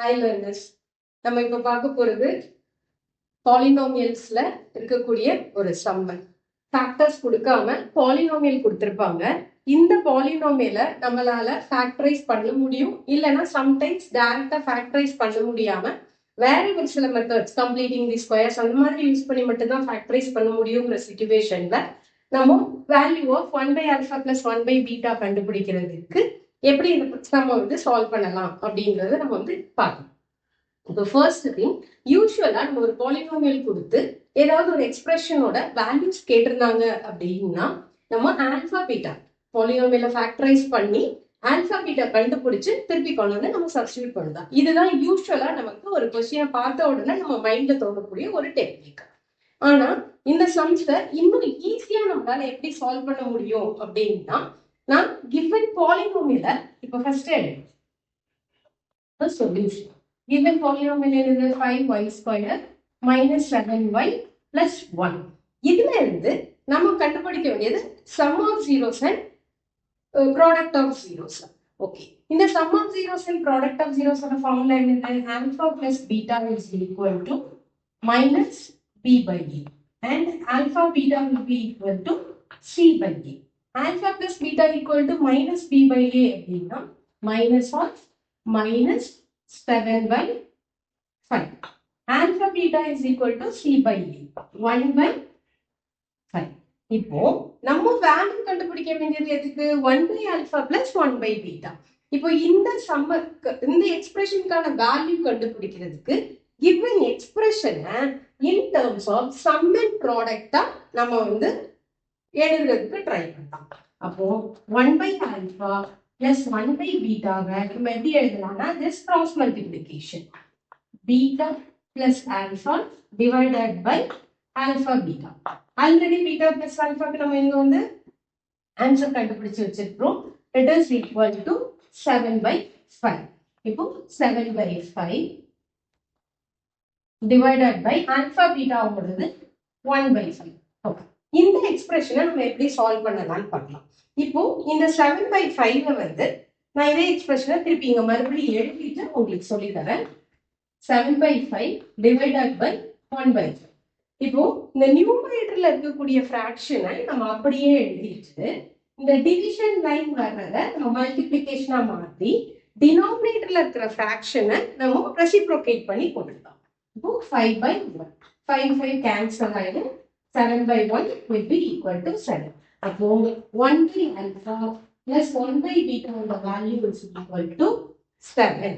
Hi learners. நம்ம இப்ப பார்க்க போறது பாலினாமியல்ஸ்ல இருக்கக்கூடிய ஒரு சம்மர். ஃபேக்டர்ஸ் கொடுக்காம பாலினாமியல் கொடுத்திருப்பாங்க. இந்த பாலினாமியலை நம்மளால ஃபேக்டரைஸ் பண்ண முடியும், இல்லைன்னா சம்டைம்ஸ் டைரக்டா ஃபேக்டரைஸ் பண்ண முடியாம வேற ஒரு சில மெத்தட்ஸ் கம்ப்ளீட்டிங் தி ஸ்கொயர்ஸ் அந்த மாதிரி யூஸ் பண்ணி மட்டும்தான் ஃபேக்டரைஸ் பண்ண முடியுங்கிற சிச்சுவேஷன்ல நம்ம வேல்யூ ஆஃப் 1/α + 1/β கண்டுபிடிக்கிறதுக்கு எப்படி இந்த நம்ம சால்வ் பண்ணலாம் அப்படிங்கறத நம்ம பார்க்கலாம். இப்போ ஃபர்ஸ்ட் திங், யூஸ்வலா நம்ம ஒரு பாலினாமியல் கொடுத்து ஏதாவது ஒரு எக்ஸ்பிரஷனோட வேல்யூஸ் கேட்டிருந்தாங்க அப்படின்னா நம்ம ஆல்பா பீட்டா பாலினாமியலை ஃபேக்டரைஸ் பண்ணி ஆல்பா பீட்டா கண்டுபிடிச்சு திருப்பி கொண்டு வந்து நம்ம சப்ஸ்டியூட் பண்ணலாம். இதுதான் யூஸ்வலா நமக்கு ஒரு கொஸ்டினை பார்த்த உடனே நம்ம மைண்ட்ல தோணக்கூடிய ஒரு டெக்னிக். ஆனா இந்த சம்ஸை இன்னும் ஈஸியா நம்மளால எப்படி சால்வ் பண்ண முடியும் அப்படின்னா, நான் கிவன் பாலினாமியலை இப்போ ஃபர்ஸ்ட் எடுப்பேன். Solution given polynomial is 5y² minus 7y plus 1. இதுல இருந்து நம்ம கண்டுபிடிக்க வேண்டியது sum of zeros and product of zeros. Okay, இந்த sum of zeros and product of zeros ஓட ஃபார்முலா என்னது? alpha plus beta is equal to minus b by a and alpha beta will be equal to c by a. Alpha plus beta equal to minus b by a அப்படின்னா minus of minus 7/5. Alpha beta is equal to c by a 1/5. இப்போ நம்ம value கண்டுபிடிக்க வேண்டியது எதுக்கு? 1/α plus 1/β. இப்போ இந்த இந்த எக்ஸ்பிரஷனுக்கான value கண்டுபிடிக்கிறதுக்கு given எக்ஸ்பிரஷனை in terms of sum and product நம்ம எழுதுறதுக்கு ட்ரை பண்ணலாம். அப்போ 1/α plus 1/β நம்ம எப்படி எழுதலாம்னா this cross multiplication beta plus alpha divided by alpha beta. Already beta plus alpha க்கு நம்ம இங்க ஆன்சர் கண்டுபிடிச்சு வச்சிருக்கோம். It is equal to 7/5. இப்போ 7/5 divided by alpha beta ஓடுது 1/5. ஓகே, இந்த எக்ஸ்பிரஷனை நம்ம எப்படி சால்வ் பண்ணலாம்னு பார்க்கலாம். இப்போ இந்த 7/5 நான் இதே எக்ஸ்பிரஷனை திருப்பி இங்க மறுபடியும் எழுதிட்டு உங்களுக்கு சொல்லி தரேன். 7/5 divided by 1/5. இப்போ இந்த நியூமரேட்டர்ல இருக்கக்கூடிய ஃபிராக்ஷனை நம்ம அப்படியே எழுதிட்டு இந்த டிவிஷன் லைன் வர்றத நம்ம மல்டிப்ளிகேஷனா மாத்தி டினாமினேட்டர்ல இருக்கிற ஃபிராக்ஷனை நம்ம ரெசிப்ரோகேட் பண்ணி கொண்டுடலாம். இப்போ 5/1 5 கேன்சல் ஆயிடும். 7/1 will be equal to 7. அப்போ 1/α plus 1/β value is equal to 7.